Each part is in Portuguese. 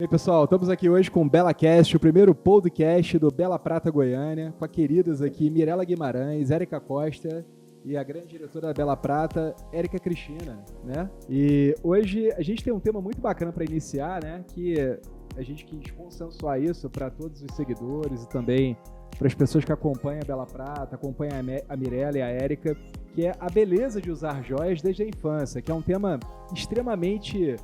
E aí, pessoal, estamos aqui hoje com o BelaCast, o primeiro podcast do Bela Prata Goiânia, com a queridas aqui Mirela Guimarães, Érica Costa e a grande diretora da Bela Prata, Érica Cristina, né? E hoje a gente tem um tema muito bacana para iniciar, né? Que a gente quis consensuar isso para todos os seguidores e também para as pessoas que acompanham a Bela Prata, acompanham a Mirela e a Érica, que é a beleza de usar joias desde a infância, que é um tema extremamente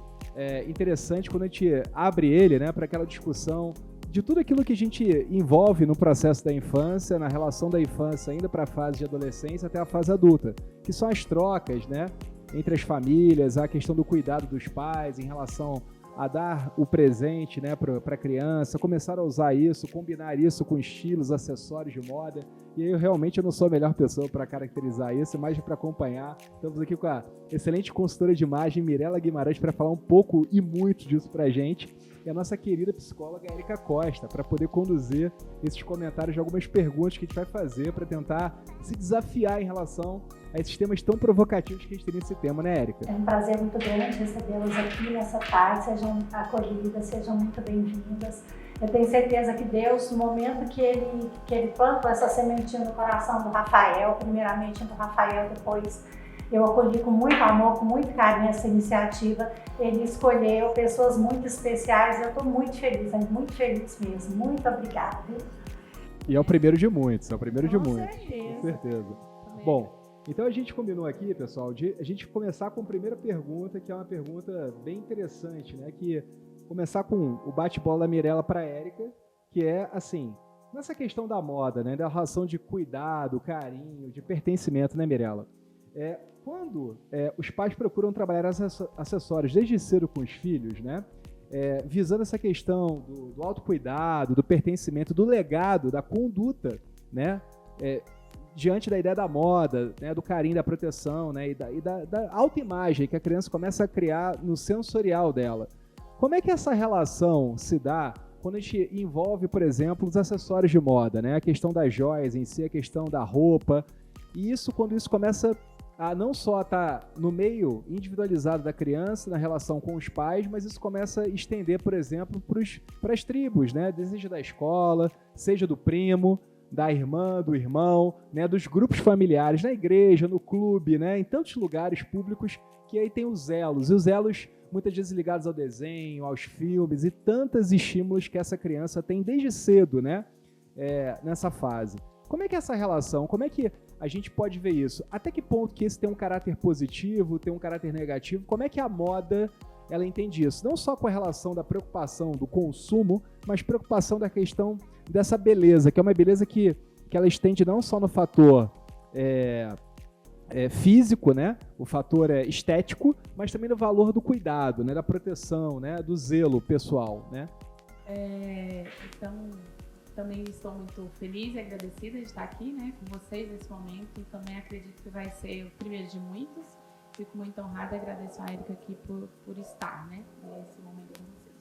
interessante quando a gente abre ele, né, para aquela discussão de tudo aquilo que a gente envolve no processo da infância, na relação da infância ainda para a fase de adolescência até a fase adulta, que são as trocas, né, entre as famílias, a questão do cuidado dos pais em relação a dar o presente, né, para a criança, começar a usar isso, combinar isso com estilos, acessórios de moda. E aí, eu não sou a melhor pessoa para caracterizar isso, mas para acompanhar. Estamos aqui com a excelente consultora de imagem, Mirela Guimarães, para falar um pouco e muito disso para a gente. E a nossa querida psicóloga, Érica Costa, para poder conduzir esses comentários de algumas perguntas que a gente vai fazer para tentar se desafiar em relação a esses temas tão provocativos que a gente tem nesse tema, né, Érica? É um prazer muito grande recebê-las aqui nessa tarde, sejam acolhidas, sejam muito bem-vindas. Eu tenho certeza que Deus, no momento que ele plantou essa sementinha no coração do Rafael, primeiramente do Rafael, depois eu acolhi com muito amor, com muito carinho essa iniciativa. Ele escolheu pessoas muito especiais e eu estou muito feliz mesmo. Muito obrigada. E é o primeiro de muitos, Com certeza. Também. Bom, então a gente combinou aqui, pessoal, de a gente começar com a primeira pergunta, que é uma pergunta bem interessante, né? Que começar com o bate-bola da Mirela para a Érica, que é assim, nessa questão da moda, né? Da relação de cuidado, carinho, de pertencimento, né, Mirela? Quando os pais procuram trabalhar acessórios desde cedo com os filhos, né? Visando essa questão do autocuidado, do pertencimento, do legado, da conduta, né? Diante da ideia da moda, né, do carinho, da proteção, né, e da autoimagem que a criança começa a criar no sensorial dela. Como é que essa relação se dá quando a gente envolve, por exemplo, os acessórios de moda, né, a questão das joias em si, a questão da roupa, e quando isso começa a não só estar no meio individualizado da criança, na relação com os pais, mas isso começa a estender, por exemplo, para as tribos, né, seja da escola, seja do primo, da irmã, do irmão, né, dos grupos familiares, na igreja, no clube, né, em tantos lugares públicos que aí tem os elos. E os elos muitas vezes ligados ao desenho, aos filmes e tantos estímulos que essa criança tem desde cedo, né, nessa fase. Como é que é essa relação? Como é que a gente pode ver isso? Até que ponto que esse tem um caráter positivo, tem um caráter negativo? Como é que a moda ela entende isso? Não só com a relação da preocupação do consumo, mas preocupação da questão dessa beleza, que é uma beleza que ela estende não só no fator físico, né? O fator estético, mas também no valor do cuidado, né? Da proteção, né? Do zelo pessoal, né? Então, também estou muito feliz e agradecida de estar aqui, né, com vocês nesse momento. Também acredito que vai ser o primeiro de muitos. Fico muito honrada e agradeço a Érica aqui por estar, né, nesse momento com vocês.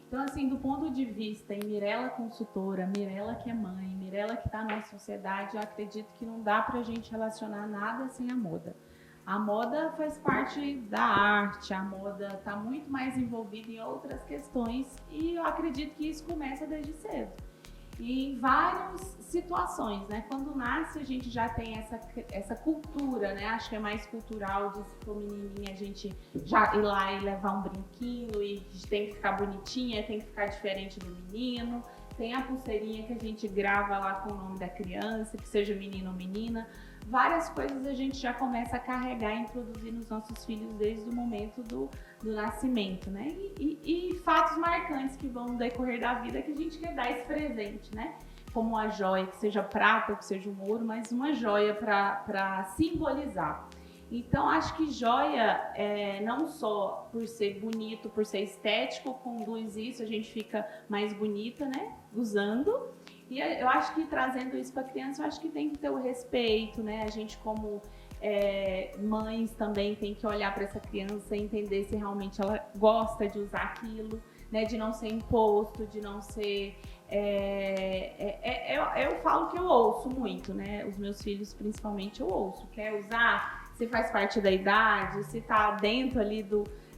Então, assim, do ponto de vista em Mirela consultora, Mirela que é mãe, Mirela que está na sociedade, eu acredito que não dá pra gente relacionar nada sem a moda. A moda faz parte da arte, a moda está muito mais envolvida em outras questões e eu acredito que isso começa desde cedo. E em várias situações, né? Quando nasce a gente já tem essa cultura, né? Acho que é mais cultural de se for menininha a gente já ir lá e levar um brinquinho e tem que ficar bonitinha, tem que ficar diferente do menino. Tem a pulseirinha que a gente grava lá com o nome da criança, que seja menino ou menina. Várias coisas a gente já começa a carregar e introduzir nos nossos filhos desde o momento do nascimento, né? E fatos marcantes que vão no decorrer da vida que a gente quer dar esse presente, né? Como a joia, que seja prata ou que seja um ouro, mas uma joia para simbolizar. Então, acho que joia, não só por ser bonito, por ser estético, conduz isso, a gente fica mais bonita, né? Usando. E eu acho que trazendo isso para a criança, eu acho que tem que ter o respeito, né? A gente como mães também tem que olhar para essa criança e entender se realmente ela gosta de usar aquilo, né? De não ser imposto, de não ser... eu falo que eu ouço muito, né? Os meus filhos, principalmente, eu ouço. Quer usar? Se faz parte da idade, se tá dentro ali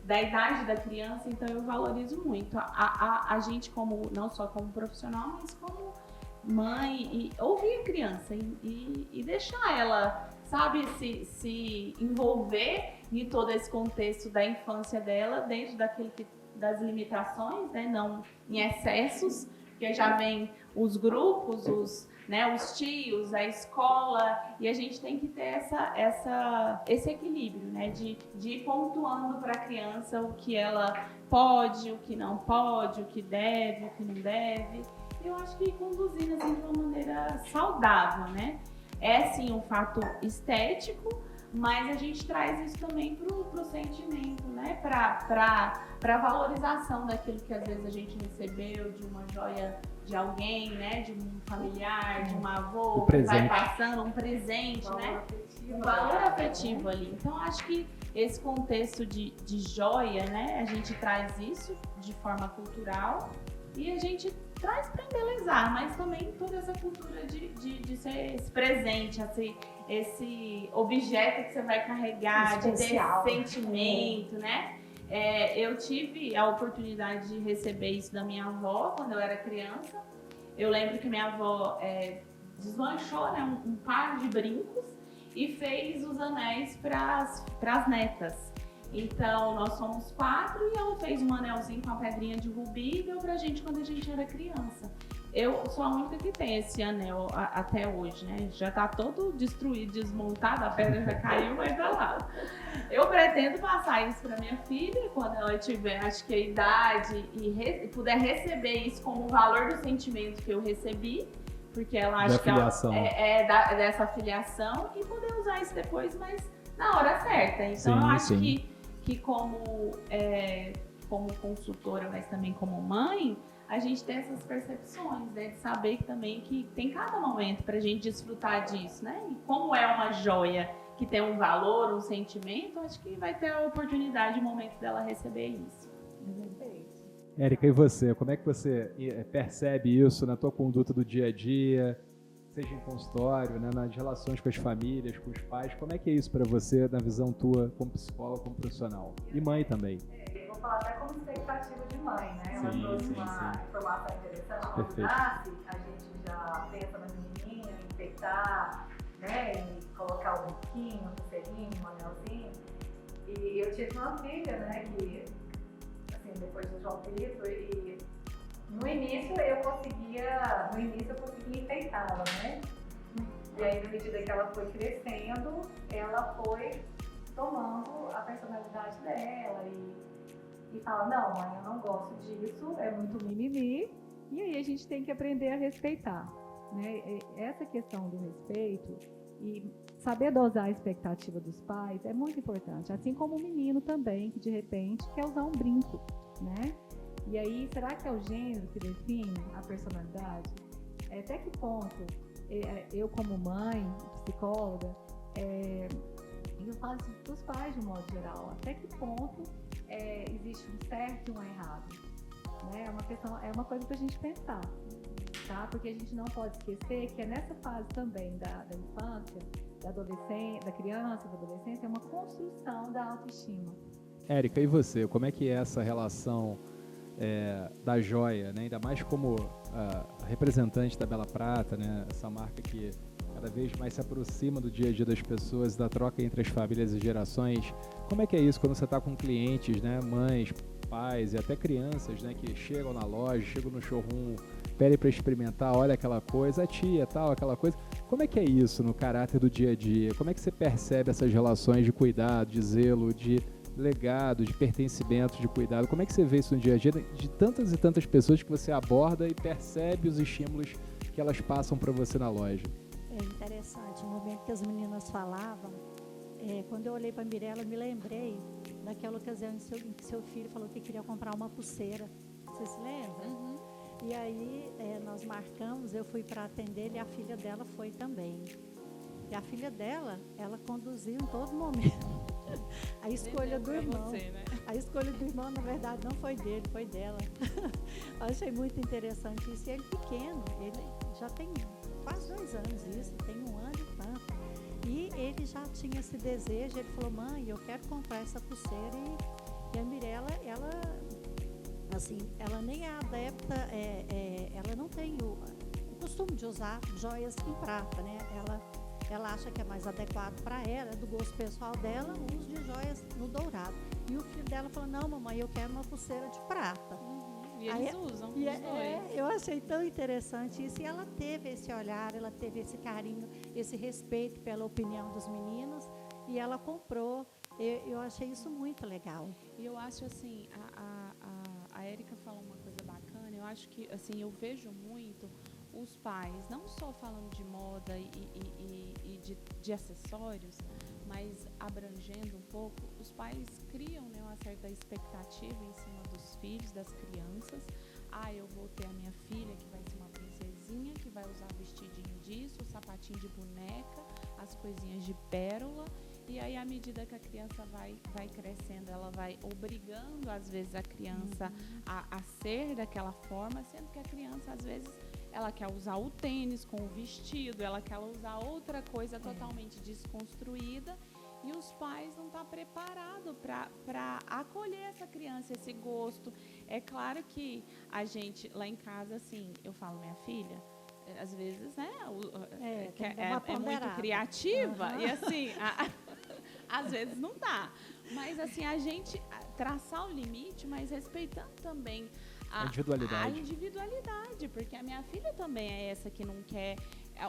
da idade da criança, então eu valorizo muito a gente não só como profissional, mas como mãe, e ouvir a criança e deixar ela, sabe, se envolver em todo esse contexto da infância dela, dentro das limitações, né, não em excessos, porque já vem os grupos, os tios, a escola, e a gente tem que ter esse equilíbrio, né, de ir pontuando para a criança o que ela pode, o que não pode, o que deve, o que não deve. Eu acho que conduzindo assim de uma maneira saudável, né? É sim um fato estético, mas a gente traz isso também pro sentimento, né? Pra valorização daquilo que às vezes a gente recebeu, de uma joia de alguém, né? De um familiar, de uma avó, que vai passando, um presente, né? Um valor afetivo ali. Então, acho que esse contexto de joia, né? A gente traz isso de forma cultural e a gente traz para embelezar, mas também toda essa cultura de ser esse presente, esse objeto que você vai carregar, especial, de ter esse sentimento, né? Eu tive a oportunidade de receber isso da minha avó quando eu era criança. Eu lembro que minha avó desmanchou, né, um par de brincos e fez os anéis para as netas. Então, nós somos 4 e ela fez um anelzinho com a pedrinha de rubi e deu pra gente quando a gente era criança. Eu sou a única que tem esse anel até hoje, né? Já tá todo destruído, desmontado, a pedra já caiu, mas tá lá. Eu pretendo passar isso pra minha filha quando ela tiver, acho que a idade e puder receber isso como o valor do sentimento que eu recebi, porque ela acha que dessa filiação, e poder usar isso depois, mas na hora certa. Então, sim, eu acho que como consultora, mas também como mãe, a gente tem essas percepções, né? De saber também que tem cada momento pra gente desfrutar disso, né? E como é uma joia que tem um valor, um sentimento, acho que vai ter a oportunidade, o momento dela receber isso. Érica, e você? Como é que você percebe isso na tua conduta do dia a dia, seja em consultório, né, nas relações com as famílias, com os pais? Como é que é isso para você, na visão tua, como psicóloga, como profissional? E mãe também. Eu vou falar até como expectativa de mãe, né? Ela trouxe uma informação interessante. Quando nasce, a gente já pensa na menininha, em enfeitar, né? Em colocar o brinquinho, um pulseirinho, um anelzinho. E eu tive uma filha, né? Que, assim, depois do João Pedro, e no início eu conseguia enfeitá-la, né? E aí, na medida que ela foi crescendo, ela foi tomando a personalidade dela e fala, não, mãe, eu não gosto disso, é muito mimimi, e aí a gente tem que aprender a respeitar, né? Essa questão do respeito e saber dosar a expectativa dos pais é muito importante, assim como o menino também, que de repente quer usar um brinco, né? E aí, será que é o gênero que define a personalidade? Até que ponto eu, como mãe, psicóloga, eu falo isso para os pais de um modo geral, até que ponto existe um certo e um errado, né? É uma coisa para a gente pensar, tá? Porque a gente não pode esquecer que é nessa fase também da infância, da criança, da adolescência, é uma construção da autoestima. Érica, e você? Como é que é essa relação da joia, né? Ainda mais como representante da Bela Prata, né? Essa marca que cada vez mais se aproxima do dia a dia das pessoas, da troca entre as famílias e gerações. Como é que é isso quando você está com clientes, né? Mães, pais e até crianças, né? Que chegam na loja, chegam no showroom, pedem para experimentar, olha aquela coisa, a tia, tal, aquela coisa. Como é que é isso no caráter do dia a dia? Como é que você percebe essas relações de cuidado, de zelo, de legado, de pertencimento, de cuidado? Como é que você vê isso no dia a dia de tantas e tantas pessoas que você aborda e percebe os estímulos que elas passam para você na loja? É interessante, no momento que as meninas falavam, quando eu olhei para a Mirella, eu me lembrei daquela ocasião em que seu filho falou que queria comprar uma pulseira. Você se lembra? Uhum. E aí nós marcamos, eu fui para atender e a filha dela foi também. E a filha dela, ela conduziu em todo momento. A escolha do irmão. Você, né? A escolha do irmão, na verdade, não foi dele, foi dela. Eu achei muito interessante isso. E ele pequeno, ele já tem quase 2 anos isso, tem 1 ano e tanto. E ele já tinha esse desejo, ele falou, mãe, eu quero comprar essa pulseira E a Mirella, ela, assim, ela nem é adepta, ela não tem o costume de usar joias em prata, né? Ela acha que é mais adequado para ela, do gosto pessoal dela, o uso de joias no dourado. E o filho dela falou, não, mamãe, eu quero uma pulseira de prata. E eles usam os dois. Eu achei tão interessante isso. E ela teve esse olhar, ela teve esse carinho, esse respeito pela opinião dos meninos. E ela comprou. Eu achei isso muito legal. E eu acho assim, a Érica falou uma coisa bacana. Eu acho que, assim, eu vejo muito os pais, não só falando de moda e de acessórios, mas abrangendo um pouco, os pais criam, né, uma certa expectativa em cima dos filhos, das crianças. Eu vou ter a minha filha que vai ser uma princesinha, que vai usar vestidinho disso, o sapatinho de boneca, as coisinhas de pérola. E aí, à medida que a criança vai crescendo, ela vai obrigando, às vezes, a criança a ser daquela forma, sendo que a criança, às vezes, ela quer usar o tênis com o vestido, ela quer usar outra coisa totalmente desconstruída, e os pais não estão preparados para acolher essa criança, esse gosto. É claro que a gente, lá em casa, assim, eu falo, minha filha, às vezes, né, é muito criativa, e assim, às vezes não dá. Mas, assim, a gente traçar o limite, mas respeitando também a individualidade, porque a minha filha também é essa que não quer.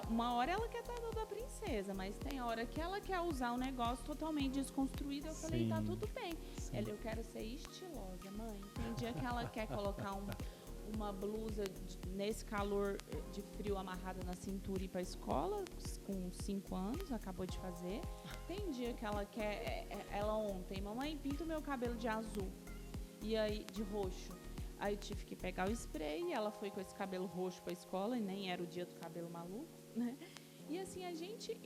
Uma hora ela quer estar toda princesa, mas tem hora que ela quer usar um negócio totalmente desconstruído. Eu falei, tá tudo bem. Eu quero ser estilosa, mãe. Tem dia que ela quer colocar uma blusa nesse calor de frio amarrada na cintura e ir pra escola, com 5 anos, acabou de fazer. Tem dia que ela quer. Ela ontem, mamãe, pinta o meu cabelo de azul. E aí, de roxo. Aí eu tive que pegar o spray, e ela foi com esse cabelo roxo para a escola, e nem era o dia do cabelo maluco, né? E assim, a gente,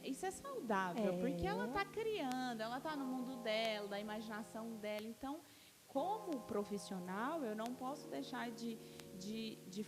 isso é saudável, porque ela está criando, ela está no mundo dela, da imaginação dela. Então, como profissional, eu não posso deixar de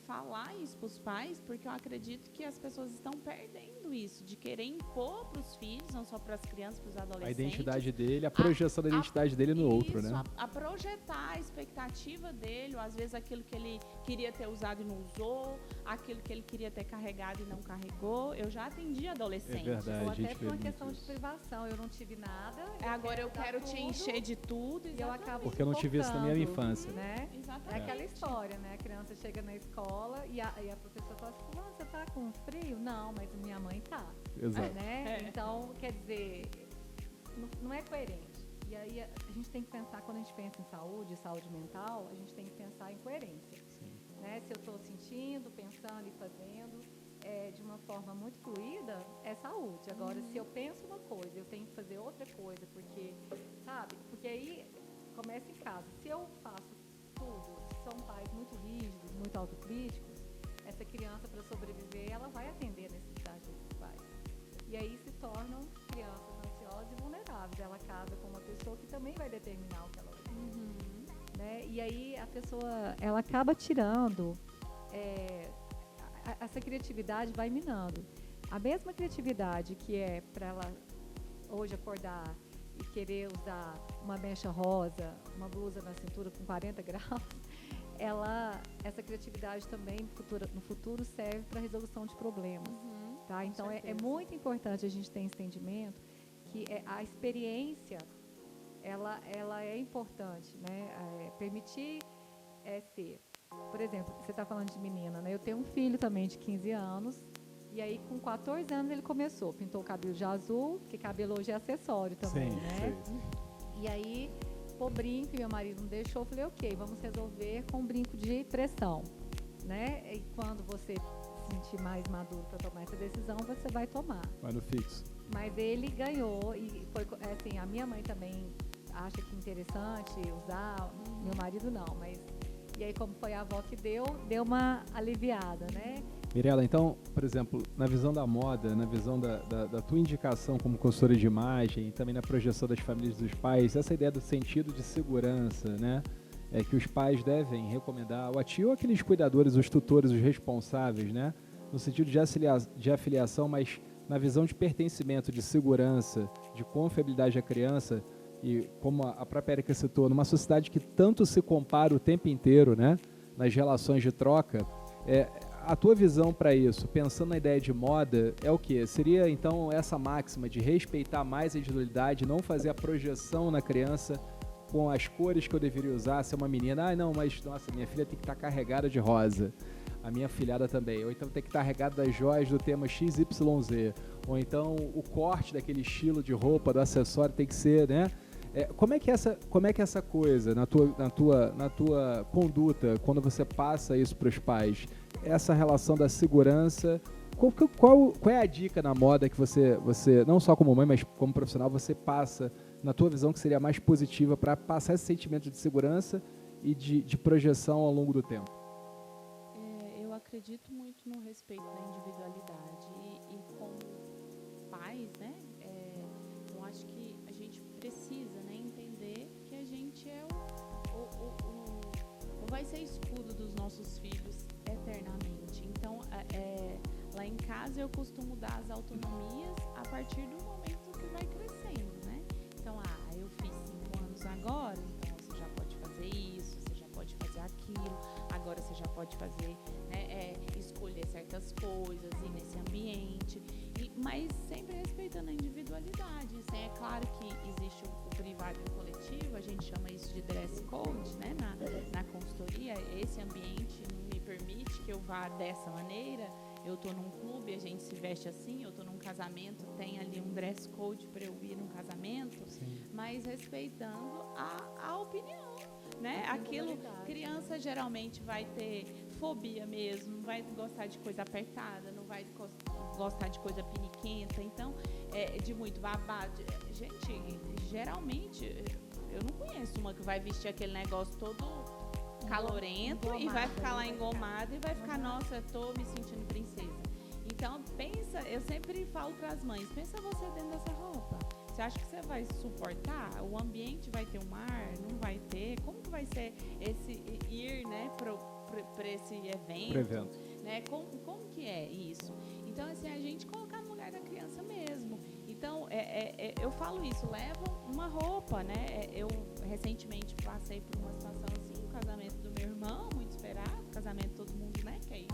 falar isso para os pais, porque eu acredito que as pessoas estão perdendo isso, de querer impor para os filhos, não só para as crianças, para os adolescentes. A identidade dele, a projeção da identidade dele no outro, né? A projetar a expectativa dele, ou às vezes aquilo que ele queria ter usado e não usou, aquilo que ele queria ter carregado e não carregou. Eu já atendi adolescentes. É verdade, ou até por uma questão de privação. Eu não tive nada. Agora eu quero te encher de tudo. E eu acabo porque eu não tive isso na minha infância. Né? Exatamente. É aquela história, né? A criança chega na escola e a professora fala assim, você tá com frio? Não, mas minha mãe tá. Exato. Né? Então, quer dizer, não é coerente. E aí a gente tem que pensar, quando a gente pensa em saúde mental, a gente tem que pensar em coerência. Né? Se eu estou sentindo, pensando e fazendo de uma forma muito fluida, é saúde. Agora, se eu penso uma coisa, eu tenho que fazer outra coisa, porque, sabe? Porque aí começa em casa. Se eu faço tudo, se são pais muito rígidos, muito autocríticos, essa criança, para sobreviver, ela vai atender a necessidade desses pais. E aí se tornam crianças ansiosas e vulneráveis. Ela casa com uma pessoa que também vai determinar o que ela vai fazer. Né? E aí a pessoa, ela acaba tirando, essa criatividade vai minando. A mesma criatividade que é para ela hoje acordar e querer usar uma mecha rosa, uma blusa na cintura com 40 graus, essa criatividade também no futuro serve para resolução de problemas. Tá? Então é muito importante a gente ter esse entendimento que a experiência ela é importante, né? Permitir ser. Por exemplo, você está falando de menina, né? Eu tenho um filho também de 15 anos. E aí, com 14 anos, ele pintou o cabelo de azul, porque cabelo hoje é acessório também, né? Sim. E aí, pôr brinco, e meu marido não deixou, eu falei, ok, vamos resolver com brinco de pressão, né? E quando você se sentir mais maduro para tomar essa decisão, você vai tomar. Vai no fixo. Mas ele ganhou, e foi assim, a minha mãe também acha que é interessante usar, meu marido não, mas... E aí, como foi a avó que deu uma aliviada, né? Mirella, então, por exemplo, na visão da moda, na visão da tua indicação como consultora de imagem, e também na projeção das famílias dos pais, essa ideia do sentido de segurança, né? Que os pais devem recomendar ao tio ou aqueles cuidadores, os tutores, os responsáveis, né? No sentido de afiliação, mas na visão de pertencimento, de segurança, de confiabilidade à criança, e como a própria Érica citou, numa sociedade que tanto se compara o tempo inteiro, né, nas relações de troca, a tua visão para isso, pensando na ideia de moda, é o quê? Seria, então, essa máxima de respeitar mais a individualidade, não fazer a projeção na criança com as cores que eu deveria usar, ser uma menina, não, mas, nossa, minha filha tem que estar carregada de rosa, a minha filhada também, ou então tem que estar carregada das joias do tema XYZ, ou então o corte daquele estilo de roupa, do acessório tem que ser, né? Como é que essa coisa, na tua conduta, quando você passa isso para os pais, essa relação da segurança, qual é a dica na moda que você, não só como mãe, mas como profissional, você passa, na tua visão, que seria mais positiva para passar esse sentimento de segurança e de projeção ao longo do tempo? Eu acredito muito no respeito da individualidade e como pais, né, eu acho que a gente precisa, né, entender que a gente é vai ser escudo dos nossos filhos eternamente. Então, lá em casa eu costumo dar as autonomias a partir do momento que vai crescendo, né? Então, eu fiz 5 anos agora, então você já pode fazer isso, você já pode fazer aquilo, agora você já pode fazer, né, escolher certas coisas, ir nesse ambiente, mas sempre respeitando a individualidade. É claro que existe o privado e o coletivo, a gente chama isso de dress code, né, na consultoria. Esse ambiente não me permite que eu vá dessa maneira. Eu estou num clube, a gente se veste assim, eu estou num casamento, tem ali um dress code para eu ir num casamento. Sim. Mas respeitando a opinião, né? Aquilo, criança geralmente vai ter fobia mesmo, não vai gostar de coisa apertada, não vai gostar de coisa piniquenta, então, de muito babado. Gente, geralmente, eu não conheço uma que vai vestir aquele negócio todo calorento e vai ficar lá engomada e vai ficar, nossa, eu tô me sentindo princesa. Então, pensa, eu sempre falo para as mães, pensa você dentro dessa roupa. Você acha que você vai suportar? O ambiente vai ter um ar? Não vai ter? Como que vai ser esse ir, né, para esse evento? Né? Como que é isso? Então, assim, a gente colocar no lugar da criança mesmo. Então, eu falo isso, levam uma roupa, né? Eu recentemente passei por uma situação assim, o casamento do meu irmão, muito esperado, casamento todo mundo, né? Que aí,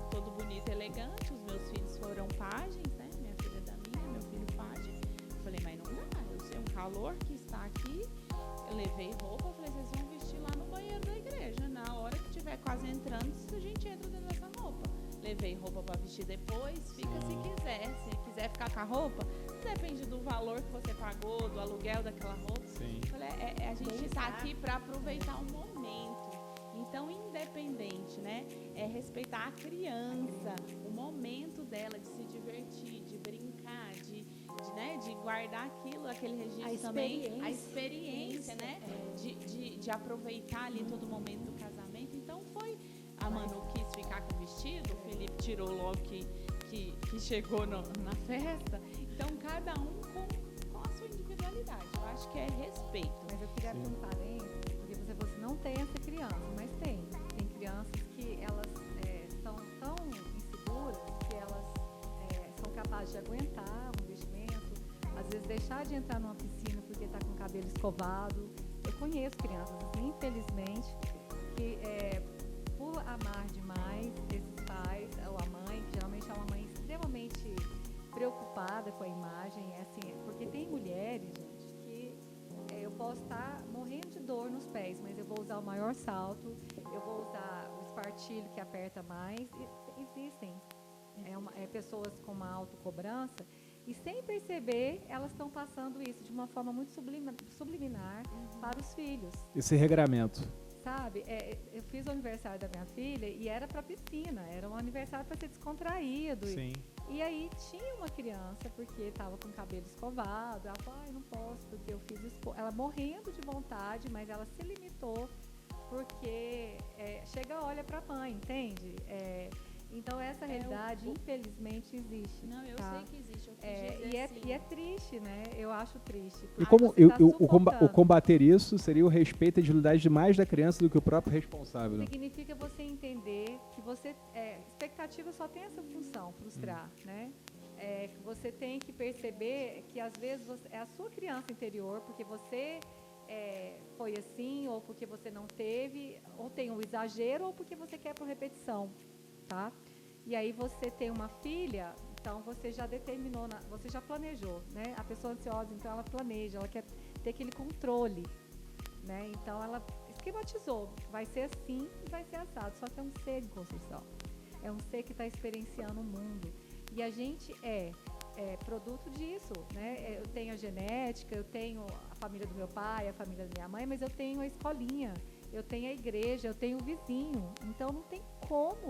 todo bonito e elegante, os meus filhos foram pajens, né? Minha filha é da minha, meu filho pajem. Eu falei, mas não dá, eu sei um calor que está aqui, eu levei roupa, eu falei, vocês vão vestir lá no banheiro da igreja, na hora que estiver quase entrando, a gente entra dentro dessa roupa. Levei roupa para vestir depois, fica se quiser ficar com a roupa, depende do valor que você pagou, do aluguel daquela roupa. Sim. Falei, a gente está aqui para aproveitar o momento. Então, independente, né? Respeitar a criança, o momento dela de se divertir, de brincar, de guardar aquele registro também, a experiência, né? De aproveitar ali todo o momento do casamento. Então, a Manu quis ficar com o vestido, o Felipe tirou logo que chegou na festa. Então, cada um com a sua individualidade. Eu acho que é respeito. Mas eu queria abrir um parênteses, porque você falou assim, não tem essa criança, mas tem. Tem crianças que elas são tão inseguras que elas são capazes de aguentar um vestimento, às vezes deixar de entrar numa piscina porque está com o cabelo escovado. Eu conheço crianças, infelizmente, que por amar demais esses pais, ou a mãe, que geralmente é uma mãe extremamente preocupada com a imagem, porque tem mulheres, gente, que eu posso estar morrendo de dor nos pés, mas eu vou usar o maior salto, eu vou usar o espartilho que aperta mais. Existem pessoas com uma autocobrança e, sem perceber, elas estão passando isso de uma forma muito subliminar para os filhos. Esse regramento. Sabe, eu fiz o aniversário da minha filha e era para piscina, era um aniversário para ser descontraído. Sim. E aí tinha uma criança, porque estava com o cabelo escovado, ela falou, não posso, porque eu fiz isso. Ela morrendo de vontade, mas ela se limitou, porque olha para a mãe, entende? Então, essa realidade, infelizmente, existe. Não, eu sei que existe. Eu e é triste, né? Eu acho triste. E como o combater isso seria o respeito à individualidade mais da criança do que o próprio responsável. Né? Significa você entender que expectativa só tem essa função, frustrar, né? Você tem que perceber que às vezes é a sua criança interior, porque você foi assim, ou porque você não teve, ou tem um exagero, ou porque você quer por repetição, tá? E aí você tem uma filha, então você já determinou, você já planejou, né? A pessoa ansiosa, então ela planeja, ela quer ter aquele controle, né? Então ela esquematizou, vai ser assim e vai ser assado, só que é um ser em construção, é um ser que está experienciando o mundo, e a gente é produto disso, né? Eu tenho a genética, eu tenho a família do meu pai, a família da minha mãe, mas eu tenho a escolinha, eu tenho a igreja, eu tenho o vizinho, então não tem como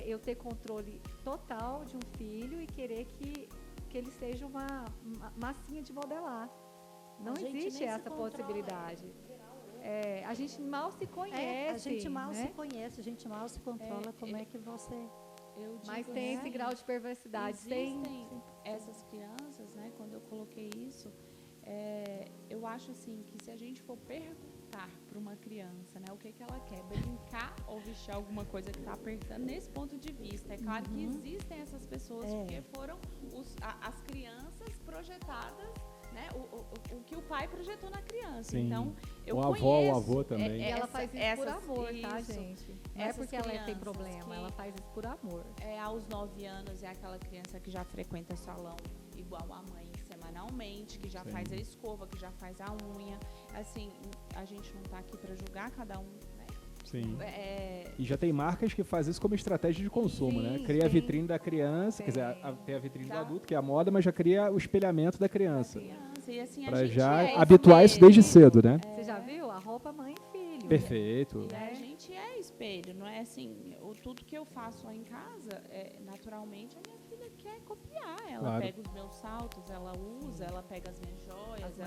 eu ter controle total de um filho e querer que ele seja uma massinha de modelar. Não existe essa possibilidade. A gente mal se conhece. A gente mal né? se conhece, a gente mal se controla. Como é que você... Mas tem esse grau de perversidade. Existem essas crianças, né? Quando eu coloquei isso, eu acho assim que se a gente for perguntar para uma criança, né, o que ela quer, brincar ou vestir alguma coisa que está apertando, nesse ponto de vista, é claro que existem essas pessoas porque foram as crianças projetadas, né, o que o pai projetou na criança. Sim. Então, eu o conheço. avó, o avô também. E ela faz isso por amor, tá, isso. gente? Não é porque ela tem problema, ela faz isso por amor. Aos 9 anos é aquela criança que já frequenta salão igual a mãe semanalmente, que já faz a escova, que já faz a unha. Assim, a gente não está aqui para julgar cada um, né? Sim. E já tem marcas que fazem isso como estratégia de consumo, né? Cria a vitrine da criança, quer dizer, tem a vitrine do adulto, que é a moda, mas já cria o espelhamento da criança. E assim, para já habituar isso desde cedo, né? Você já viu? A roupa mãe e filho. Perfeito. E a gente é espelho, não é assim, tudo que eu faço lá em casa, naturalmente, a minha filha quer copiar. Ela pega os meus saltos, ela usa, ela pega as minhas joias,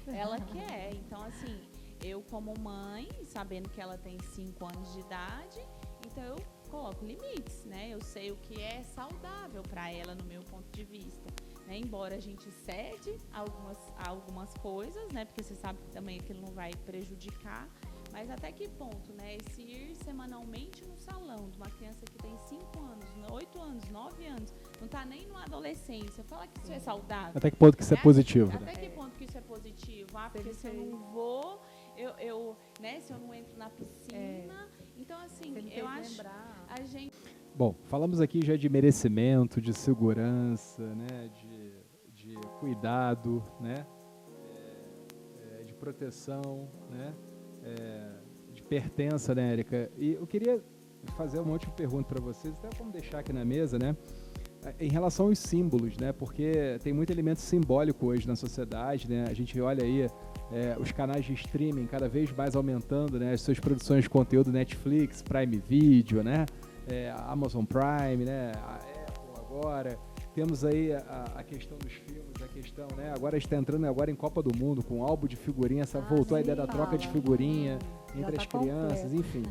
ela quer. Então, assim, eu como mãe, sabendo que ela tem 5 anos de idade, então eu coloco limites, né? Eu sei o que é saudável para ela, no meu ponto de vista. Né? Embora a gente cede algumas coisas, né? Porque você sabe que também aquilo não vai prejudicar. Mas até que ponto, né? Esse ir semanalmente no salão de uma criança que tem 5 anos, 8 anos, 9 anos, não está nem numa adolescência, fala que isso é saudável. Até que ponto que isso é positivo? Até que ponto que isso é positivo? Porque se eu não vou, né? Se eu não entro na piscina. Então, assim, eu acho a gente... Bom, falamos aqui já de merecimento, de segurança, né? De cuidado, né? De proteção, né? De pertença, né, Érica? E eu queria fazer uma última pergunta para vocês, até vamos deixar aqui na mesa, né? Em relação aos símbolos, né? Porque tem muito elemento simbólico hoje na sociedade, né? A gente olha aí os canais de streaming cada vez mais aumentando, né? As suas produções de conteúdo, Netflix, Prime Video, né? A Amazon Prime, né? A Apple agora. Temos aí a questão dos filmes, a questão, né? Agora está entrando agora em Copa do Mundo com álbum de figurinha, voltou a ideia da troca de figurinha entre as crianças, enfim.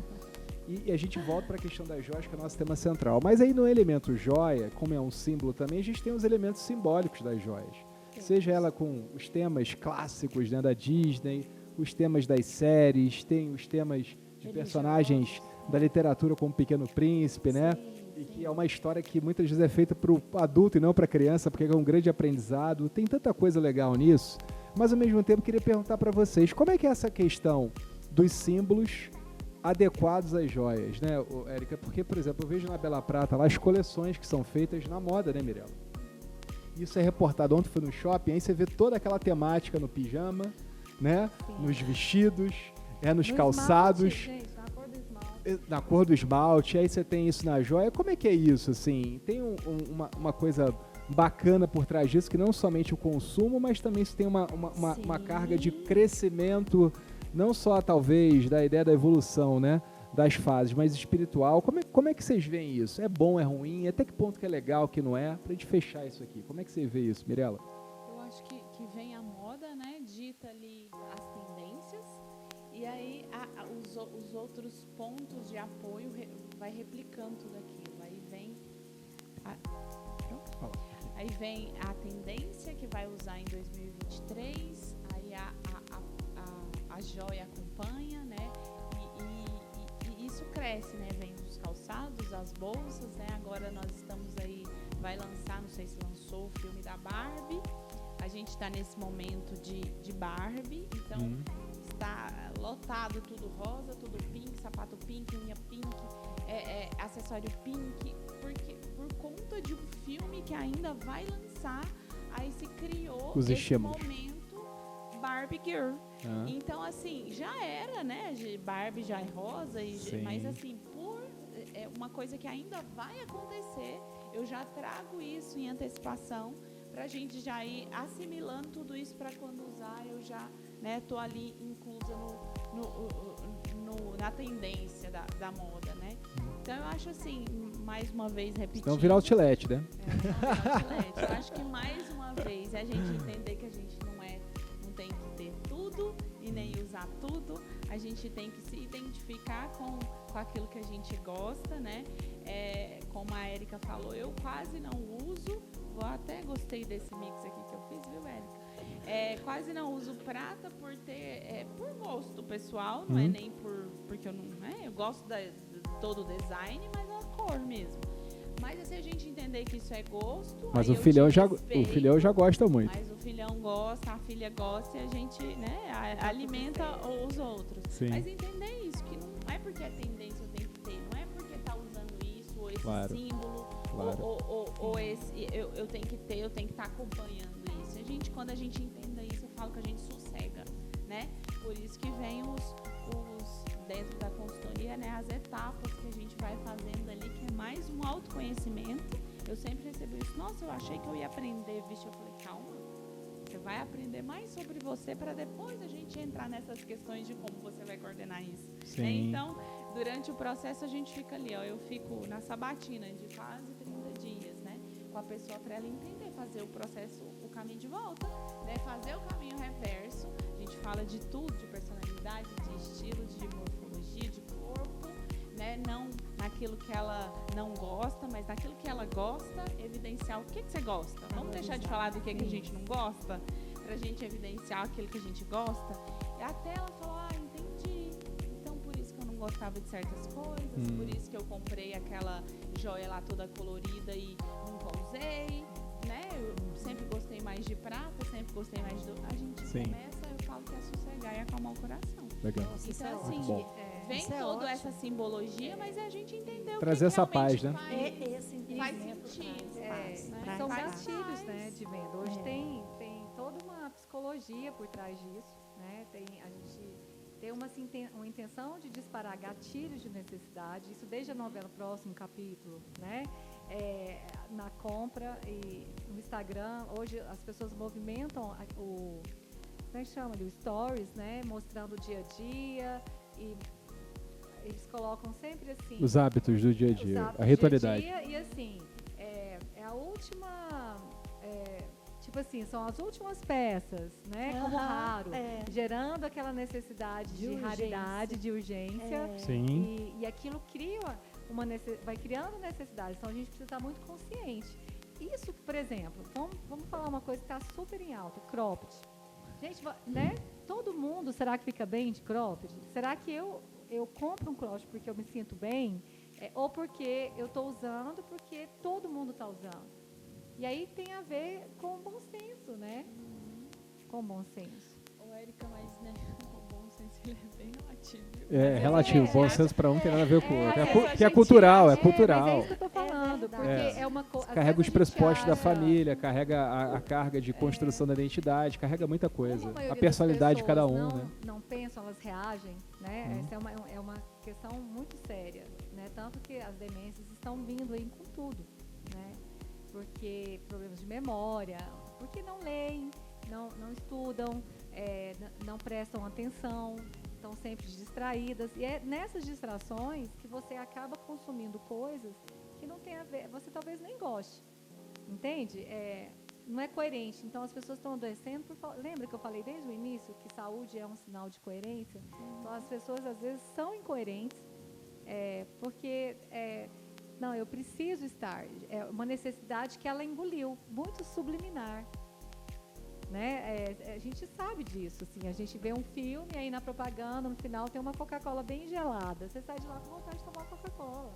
E a gente volta para a questão das joias, que é o nosso tema central. Mas aí no elemento joia, como é um símbolo também, a gente tem os elementos simbólicos das joias. Seja ela com os temas clássicos, né, da Disney, os temas das séries, tem os temas de personagens da literatura como Pequeno Príncipe, né? E que é uma história que muitas vezes é feita para o adulto e não para a criança, porque é um grande aprendizado. Tem tanta coisa legal nisso. Mas, ao mesmo tempo, queria perguntar para vocês, como é que é essa questão dos símbolos adequados às joias, né, Érica? Porque, por exemplo, eu vejo na Bela Prata lá as coleções que são feitas na moda, né, Mirella? Isso é reportado. Ontem foi no shopping, aí você vê toda aquela temática no pijama, né? Sim. Nos vestidos, nos calçados. Esmalte, gente, na cor do esmalte, aí você tem isso na joia. Como é que é isso, assim? Tem uma coisa bacana por trás disso, que não somente o consumo, mas também se tem uma carga de crescimento, não só, talvez, da ideia da evolução, né, das fases, mas espiritual. Como é que vocês veem isso? É bom, é ruim? Até que ponto que é legal, que não é? Pra gente fechar isso aqui. Como é que você vê isso, Mirella? Eu acho que vem a moda, né, dita ali as tendências, e aí os outros pontos de apoio vai replicando tudo aquilo. Aí vem a tendência que vai usar em 2023, aí a joia acompanha, né? E isso cresce, né? Vem os calçados, lançados, as bolsas, né? Agora nós estamos aí, vai lançar, não sei se lançou, o filme da Barbie. A gente está nesse momento de Barbie, então está lotado, tudo rosa, tudo pink, sapato pink, unha pink, acessório pink, porque por conta de um filme que ainda vai lançar, aí se criou esse momento Barbie Girl. Então, assim, já era, né? Barbie já é rosa, mas assim, por uma coisa que ainda vai acontecer, eu já trago isso em antecipação, pra gente já ir assimilando tudo isso para quando usar, eu já, né, tô ali inclusa na tendência da moda, né? Então eu acho assim, mais uma vez repetindo. Então virar outlet, né? Outlet. Eu acho que mais uma vez é a gente entender que a gente não tem que ter tudo e nem usar tudo. A gente tem que se identificar com aquilo que a gente gosta, né? Como a Érica falou, eu quase não uso. Até gostei desse mix aqui que eu fiz, viu, Érica? Quase não uso prata por ter, por gosto pessoal, não é nem porque eu não, né? Eu gosto de todo o design, mas a cor mesmo. Mas assim, a gente entender que isso é gosto. Mas o filhão já gosta muito. Mas o filhão gosta, a filha gosta e a gente, né, alimenta os outros. Sim. Mas entender isso, que não é porque é tendência eu tenho que ter, não é porque tá usando isso, ou esse símbolo. Ou esse, eu tenho que ter, eu tenho que estar acompanhando isso. Quando a gente entenda isso, eu falo que a gente sossega, né? Por isso que vem dentro da consultoria, né, as etapas que a gente vai fazendo ali, que é mais um autoconhecimento. Eu sempre recebo isso, nossa, eu achei que eu ia aprender, vixe, eu falei, calma, você vai aprender mais sobre você para depois a gente entrar nessas questões de como você vai coordenar isso. Né? Então, durante o processo a gente fica ali, ó, eu fico na sabatina de quase 30 dias, né, com a pessoa para ela entender, fazer o processo, o caminho de volta, né, fazer o caminho reverso. A gente fala de tudo, de personalidade, de estilo, de morfologia, de corpo, né, não naquilo que ela não gosta, mas naquilo que ela gosta, evidenciar o que você gosta. Vamos deixar de falar do que a gente não gosta, pra gente evidenciar aquilo que a gente gosta. E até ela falar, entendi. Então, por isso que eu não gostava de certas coisas, por isso que eu comprei aquela joia lá toda colorida e nunca usei, né? Eu sempre gostei mais de prata, sempre gostei mais de... A gente começa, eu falo que é sossegar e acalmar o coração. Legal. Então, assim, vem toda essa simbologia, mas a gente entendeu trazer essa paz, né? Faz sentido. São gatilhos, né, de venda. Hoje tem toda uma psicologia por trás disso, né? A gente tem uma intenção de disparar gatilhos de necessidade, isso desde a novela Próximo Capítulo, né? Na compra e no Instagram, hoje as pessoas movimentam como é que chama ali? O Stories, né? Mostrando o dia a dia e eles colocam sempre assim... Os hábitos do dia a dia, a ritualidade. E assim, é a última... tipo assim, são as últimas peças, né? Como raro, gerando aquela necessidade de raridade, de urgência. Sim. E aquilo cria vai criando necessidade. Então a gente precisa estar muito consciente. Isso, por exemplo, vamos falar uma coisa que está super em alta, cropped. Gente, né? Todo mundo, será que fica bem de cropped? Será que eu compro um cropped porque eu me sinto bem? Ou porque eu estou usando porque todo mundo está usando? E aí tem a ver com bom senso, né? Com bom senso. Ô, Érica, mas, né, o bom senso ele é bem relativo. Relativo. Bom senso para um tem nada a ver com o outro. Que é cultural, é cultural. Mas é isso que eu estou falando, porque é uma coisa... Carrega os pressupostos da família, carrega a carga de construção da identidade, carrega muita coisa. A personalidade de cada um, né? Não pensam, elas reagem, né? Essa é uma questão muito séria, né? Tanto que as demências estão vindo aí com tudo, né? Porque problemas de memória, porque não leem, não estudam, não prestam atenção, estão sempre distraídas. E é nessas distrações que você acaba consumindo coisas que não tem a ver, você talvez nem goste, entende? Não é coerente. Então, as pessoas estão adoecendo. Lembra que eu falei desde o início que saúde é um sinal de coerência? Então, as pessoas, às vezes, são incoerentes porque... não, eu preciso estar. É uma necessidade que ela engoliu, muito subliminar. Né? A gente sabe disso. Assim, a gente vê um filme, aí na propaganda, no final, tem uma Coca-Cola bem gelada. Você sai de lá com vontade de tomar Coca-Cola.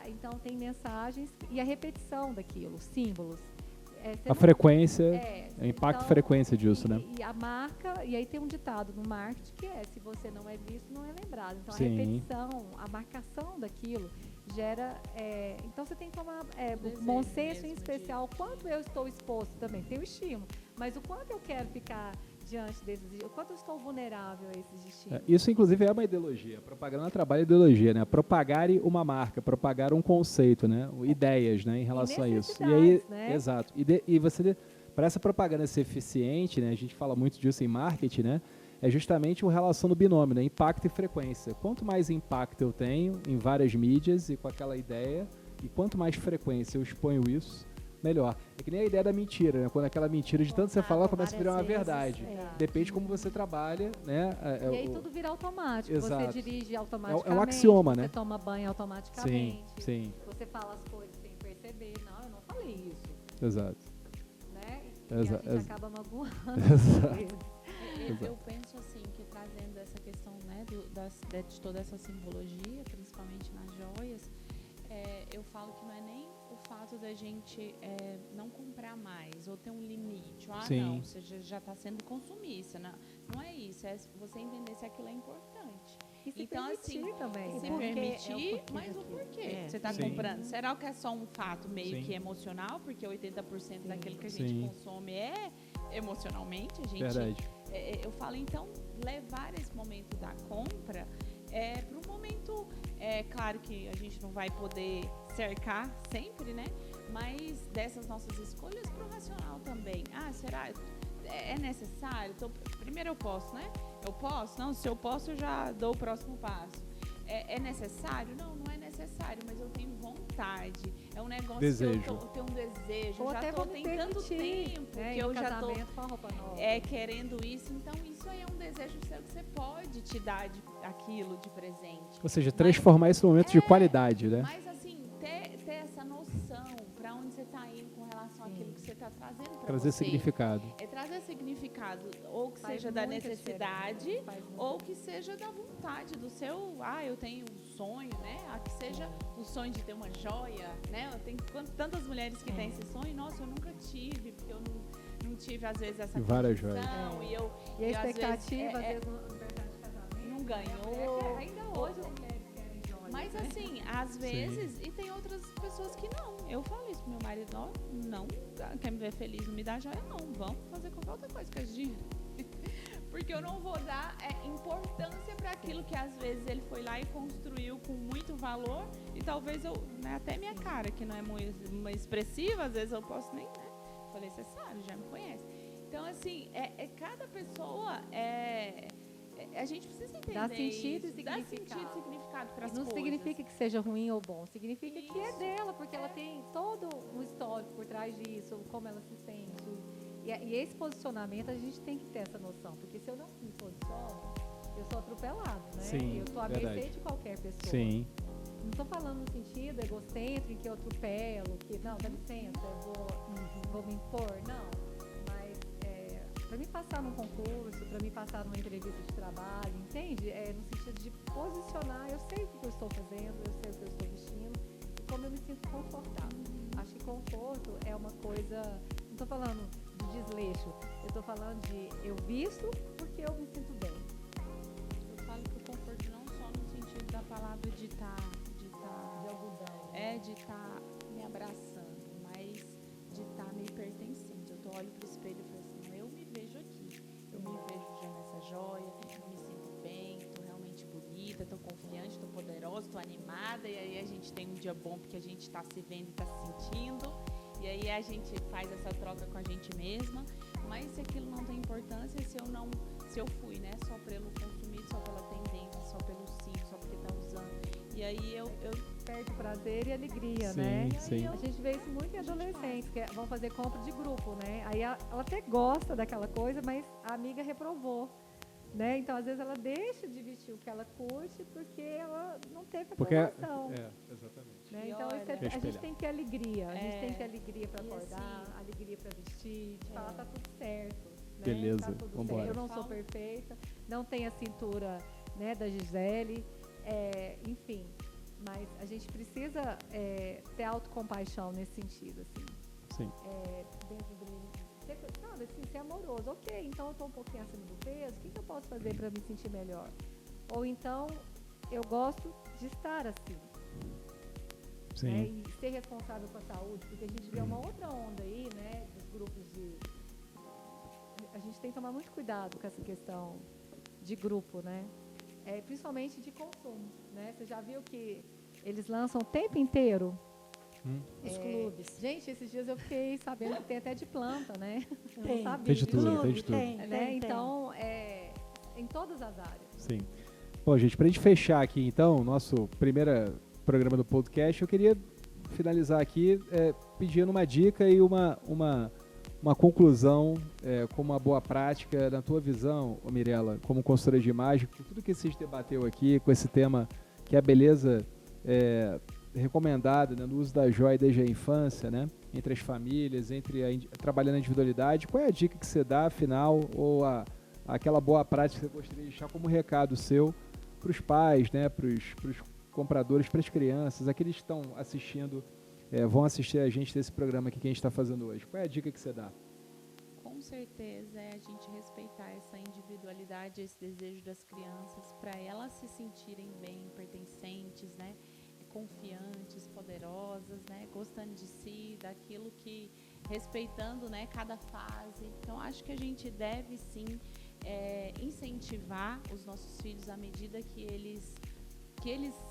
Então tem mensagens e a repetição daquilo, símbolos. A frequência, o impacto então, frequência disso, né? E a marca, e aí tem um ditado no marketing que é: se você não é visto, não é lembrado. Então Sim. a repetição, a marcação daquilo gera. Então você tem que tomar bom senso, em especial o quanto eu estou exposto também. Tem o estímulo, mas o quanto eu quero ficar diante desses, o quanto eu estou vulnerável a esses estímulos. Isso, inclusive, é uma ideologia. A propaganda trabalha ideologia, né? Propagar uma marca, propagar um conceito, né? Ideias, né? Em relação a isso. E aí, né? exato. E você, para essa propaganda ser eficiente, né? A gente fala muito disso em marketing, né? É justamente a relação do binômio, né? Impacto e frequência. Quanto mais impacto eu tenho em várias mídias e com aquela ideia, e quanto mais frequência eu exponho isso, melhor. É que nem a ideia da mentira, né? Quando aquela mentira, de tanto você falar, começa a virar uma verdade. Depende de como você trabalha, né? E aí tudo vira automático. Exato. Você dirige automaticamente. É um axioma, você né? Toma banho automaticamente. Sim. Você fala as coisas sem perceber. Não, eu não falei isso. Exato. Né? E a gente acaba magoando. Eu penso assim, que trazendo essa questão, né, de toda essa simbologia, principalmente nas joias, eu falo que não é nem o fato da gente não comprar mais ou ter um limite. Não, você já está sendo consumista. Não é isso, é você entender se aquilo é importante. E se então, permitir assim, também. se permitir, mas o porquê você está comprando? Será que é só um fato meio que emocional? Porque 80% daquilo que a gente consome é emocionalmente. A gente, verdade. Eu falo, então, levar esse momento da compra para um momento, claro que a gente não vai poder cercar sempre, né? Mas dessas nossas escolhas para o racional também. Será? É necessário? Então, primeiro eu posso, né? Eu posso? Não, se eu posso, eu já dou o próximo passo. É necessário? Não é necessário, mas eu tenho vontade. É um negócio desejo. que eu tenho um desejo. Ou já até tem tanto tempo que eu já estou querendo isso. Então, isso aí é um desejo seu que você pode te dar aquilo de presente. Ou seja, transformar isso num momento de qualidade, né? Mas, assim, ter essa noção para onde você está indo com relação àquilo que você está trazendo para você. Trazer significado. Trazer significado, ou que seja da necessidade, ou que seja da vontade do seu, eu tenho um sonho, né? Que seja o sonho de ter uma joia, né? Eu tenho tantas mulheres que têm esse sonho, nossa, eu nunca tive, porque eu não tive, às vezes, essa várias condição, joias. E a expectativa, às vezes, no aniversário de casamento, não ganhou. Ainda hoje as mulheres querem joias. Mas, assim, às vezes, e tem outras pessoas que não. Eu falo isso pro meu marido, não, quer me ver feliz, não me dá joia, não. Vamos fazer qualquer outra coisa com esse dinheiro. Porque eu não vou dar importância para aquilo que às vezes ele foi lá e construiu com muito valor, e talvez eu, né, até minha cara, que não é muito expressiva, às vezes eu posso nem, né? Falei, você sabe, já me conhece. Então, assim, cada pessoa a gente precisa entender dá sentido isso, e dá sentido e significado para as coisas. Não significa que seja ruim ou bom, significa que é dela, porque ela tem todo um histórico por trás disso, como ela se sente. E esse posicionamento a gente tem que ter essa noção, porque se eu não me posiciono, eu sou atropelado, né? Sim, eu sou a mercê de qualquer pessoa. Sim. Não estou falando no sentido egocêntrico, em que eu atropelo, que não, dá licença, eu vou me impor, não. Mas para me passar num concurso, para me passar numa entrevista de trabalho, entende? No sentido de posicionar, eu sei o que eu estou fazendo, eu sei o que eu estou vestindo e como eu me sinto confortável. Acho que conforto é uma coisa, não estou falando de desleixo, eu estou falando de eu visto porque eu me sinto bem. Eu falo que o conforto não só no sentido da palavra de estar de algodão. De estar me abraçando, mas de estar me pertencendo. Eu olho pro espelho e falo assim, eu me vejo aqui, eu me vejo já nessa joia, eu me sinto bem, tô realmente bonita, tô confiante, tô poderosa, tô animada, e aí a gente tem um dia bom porque a gente tá se vendo e tá se sentindo, e aí a gente faz essa troca com a gente mesma. Mas se aquilo não tem importância, se eu fui, né, só pelo consumido, só pela tendência, só pelo sim, só porque tá usando. E aí eu perde prazer e alegria, sim, né? Sim. A gente vê isso muito em adolescentes, que vão fazer compra de grupo, né? Aí ela até gosta daquela coisa, mas a amiga reprovou, né? Então, às vezes, ela deixa de vestir o que ela curte porque ela não teve aprovação. Exatamente. Né? Então, a gente tem que ter alegria. A gente tem que ter alegria para acordar, assim, alegria para vestir, de falar, tá tudo certo. Né? Beleza, tá tudo vambora. certo. Eu não sou perfeita, não tenho a cintura, né, da Gisele, enfim. Mas a gente precisa ter autocompaixão nesse sentido, assim. Sim. Dentro sabe, assim, ser amoroso. Ok, então eu estou um pouquinho acima do peso, o que eu posso fazer para me sentir melhor? Ou então, eu gosto de estar assim. Sim. Né? E ser responsável com a saúde, porque a gente vê uma outra onda aí, né, dos grupos de... A gente tem que tomar muito cuidado com essa questão de grupo, né? Principalmente de consumo, né? Você já viu que eles lançam o tempo inteiro? Os clubes. Gente, esses dias eu fiquei sabendo que tem até de planta, né? Eu Tem. não sabia Tem de disso. tudo, tem de tudo. Né? Então, em todas as áreas. Sim. Bom, gente, para a gente fechar aqui, então, o nosso primeiro programa do podcast, eu queria finalizar aqui pedindo uma dica e uma conclusão como uma boa prática, na tua visão, Mirela, como consultora de imagem, com tudo que a gente debateu aqui, com esse tema que é a beleza recomendada, né, no uso da joia desde a infância, né, entre as famílias, trabalhando a individualidade. Qual é a dica que você dá, afinal, ou aquela boa prática que você gostaria de deixar como recado seu para os pais, né, para os compradores, para as crianças, aqueles que estão assistindo, vão assistir a gente desse programa aqui que a gente está fazendo hoje? Qual é a dica que você dá? Com certeza é a gente respeitar essa individualidade, esse desejo das crianças, para elas se sentirem bem, pertencentes, né? Confiantes, poderosas, né? Gostando de si, daquilo que, respeitando, né, cada fase. Então, acho que a gente deve, sim, incentivar os nossos filhos à medida que eles,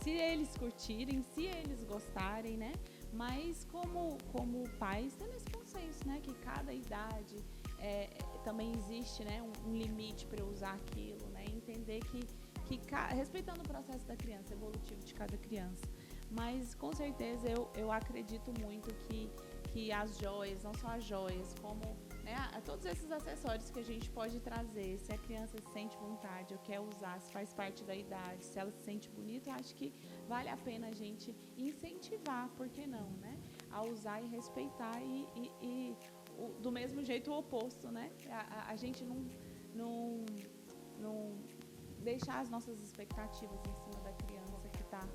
se eles curtirem, se eles gostarem, né? Mas como pais, tendo esse consenso, né? Que cada idade também existe, né? Um limite para eu usar aquilo, né? Entender que respeitando o processo da criança, evolutivo de cada criança. Mas, com certeza, eu acredito muito que as joias, não só as joias, como, né, todos esses acessórios que a gente pode trazer, se a criança se sente vontade ou quer usar, se faz parte da idade, se ela se sente bonita, eu acho que vale a pena a gente incentivar, por que não, né? A usar e respeitar e do mesmo jeito o oposto, né? A gente não deixar as nossas expectativas em cima da criança que está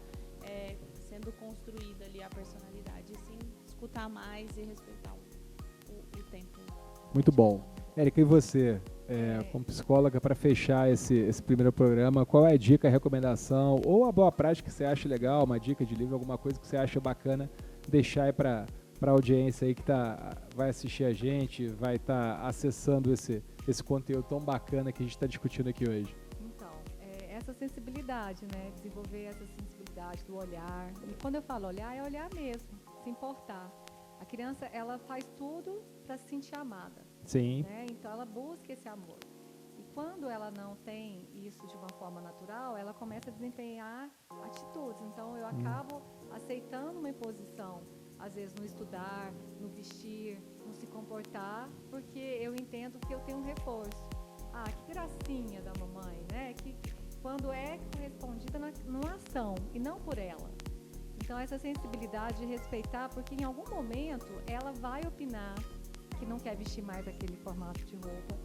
sendo construída ali a personalidade, e sim escutar mais e respeitar o tempo. Muito bom. Érica, e você, como psicóloga, para fechar esse primeiro programa, qual é a dica, a recomendação, ou a boa prática que você acha legal, uma dica de livro, alguma coisa que você acha bacana deixar aí para a audiência aí que vai assistir a gente, vai estar acessando esse conteúdo tão bacana que a gente está discutindo aqui hoje? Então, essa sensibilidade, né? Desenvolver essa sensibilidade do olhar. E quando eu falo olhar, é olhar mesmo, se importar. A criança, ela faz tudo para se sentir amada. Sim. Né? Então, ela busca esse amor. E quando ela não tem isso de uma forma natural, ela começa a desempenhar atitudes. Então, eu acabo aceitando uma imposição, às vezes no estudar, no vestir, no se comportar, porque eu entendo que eu tenho um reforço. Ah, que gracinha da mamãe, né? Que quando é correspondida numa ação e não por ela. Então, essa sensibilidade de respeitar, porque em algum momento ela vai opinar que não quer vestir mais aquele formato de roupa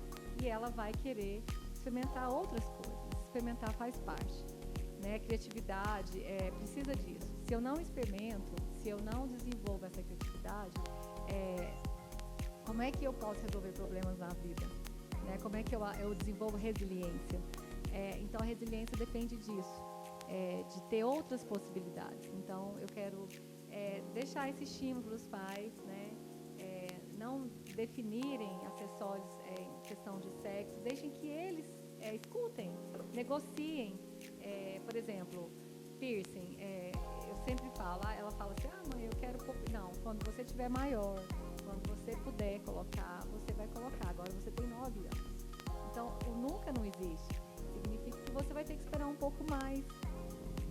e ela vai querer experimentar outras coisas. Experimentar faz parte, né? Criatividade precisa disso. Se eu não experimento, se eu não desenvolvo essa criatividade, como é que eu posso resolver problemas na vida? Né? Como é que eu desenvolvo resiliência? Então, a resiliência depende disso, de ter outras possibilidades. Então, eu quero deixar esse estímulo para os pais, né? Não definirem acessórios em questão de sexo, deixem que eles escutem, negociem. Por exemplo, piercing, eu sempre falo, ela fala assim, mãe, eu quero... Não, quando você estiver maior, quando você puder colocar, você vai colocar. Agora você tem 9 anos. Então, o nunca não existe. Significa que você vai ter que esperar um pouco mais.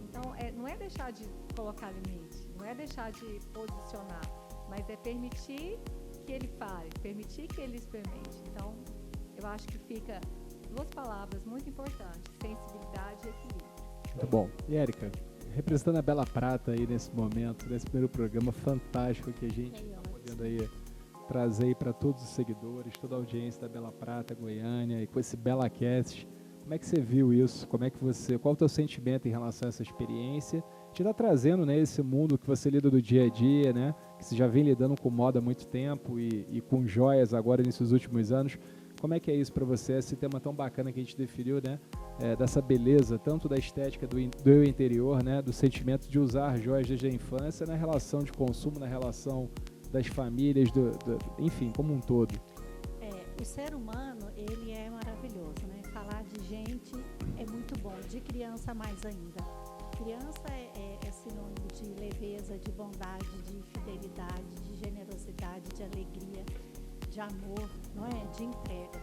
Então, não é deixar de colocar limite, não é deixar de posicionar, mas é permitir que ele fale, permitir que ele experimente. Então, eu acho que fica 2 palavras muito importantes, sensibilidade e equilíbrio. Muito bom. E Érica, representando a Bela Prata aí nesse momento, nesse primeiro programa fantástico que a gente está podendo aí trazer aí para todos os seguidores, toda a audiência da Bela Prata, Goiânia, e com esse BelaCast, como é que você viu isso? Qual é o teu sentimento em relação a essa experiência gente está trazendo, né, esse mundo que você lida do dia a dia, né, que você já vem lidando com moda há muito tempo e com joias agora nesses últimos anos. Como é que é isso para você, esse tema tão bacana que a gente definiu, né, dessa beleza, tanto da estética do eu interior, né, do sentimento de usar joias desde a infância, na relação de consumo, na relação das famílias, enfim, como um todo? O ser humano, ele é maravilhoso, né? Falar de gente é muito bom, de criança mais ainda. Criança é sinônimo de leveza, de bondade, de fidelidade, de generosidade, de alegria, de amor, não é? De entrega.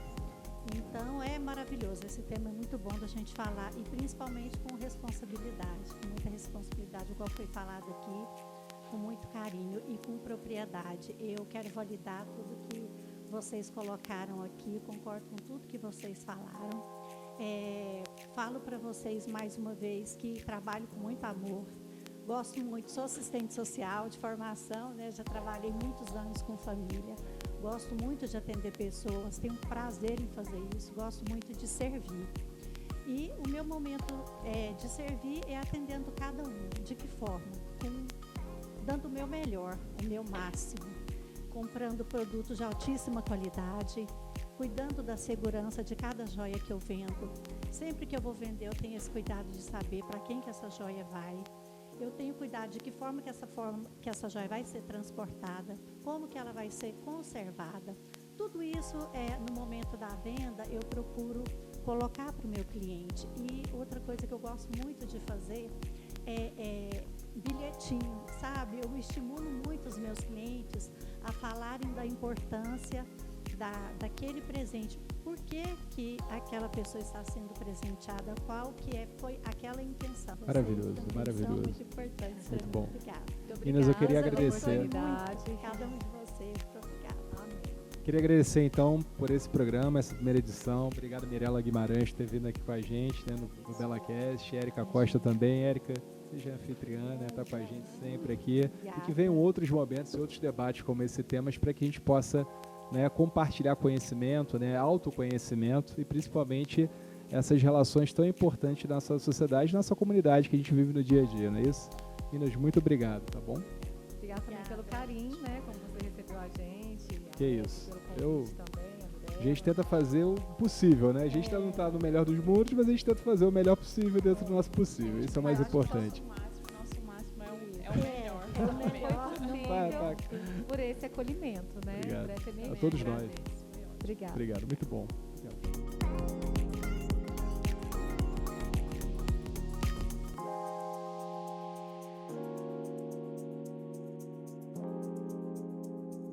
Então é maravilhoso, esse tema é muito bom da gente falar e principalmente com responsabilidade, com muita responsabilidade, igual foi falado aqui, com muito carinho e com propriedade. Eu quero validar tudo que vocês colocaram aqui, concordo com tudo que vocês falaram. Falo para vocês mais uma vez que trabalho com muito amor, gosto muito, sou assistente social de formação, né? Já trabalhei muitos anos com família, gosto muito de atender pessoas, tenho prazer em fazer isso, gosto muito de servir. E o meu momento de servir é atendendo cada um. De que forma? Dando o meu melhor, o meu máximo, comprando produtos de altíssima qualidade, cuidando da segurança de cada joia que eu vendo. Sempre que eu vou vender, eu tenho esse cuidado de saber para quem que essa joia vai. Eu tenho cuidado de que forma que essa joia vai ser transportada, como que ela vai ser conservada. Tudo isso, no momento da venda, eu procuro colocar para o meu cliente. E outra coisa que eu gosto muito de fazer é bilhetinho, sabe? Eu estimulo muito os meus clientes a falarem da importância daquele presente. Por que aquela pessoa está sendo presenteada? Qual que foi aquela intenção? Maravilhoso, maravilhoso. Muito importante. Muito bom. Obrigada. Meninas, eu queria agradecer. Cada um de vocês. Obrigada. Queria agradecer, então, por esse programa, essa primeira edição. Obrigado, Mirela Guimarães, por ter vindo aqui com a gente, né, no BelaCast. Érica Costa também. Érica, seja anfitriã, né, tá com a gente sempre aqui. Obrigada. E que venham outros momentos e outros debates como esse tema, para que a gente possa, né, compartilhar conhecimento, né, autoconhecimento e principalmente essas relações tão importantes na nossa sociedade, na nossa comunidade que a gente vive no dia a dia, não é isso? Meninas, muito obrigado, tá bom? Obrigada também pelo carinho, né, como você recebeu a gente. Que isso. Pelo convite também, A gente tenta fazer o possível, né? A gente não está no melhor dos mundos, mas a gente tenta fazer o melhor possível dentro do nosso possível. Isso é o mais importante. Nosso máximo é o melhor. É o melhor. por esse acolhimento, né? Obrigado. Por essa energia. A todos nós. Obrigada. Obrigado, muito bom. Obrigado.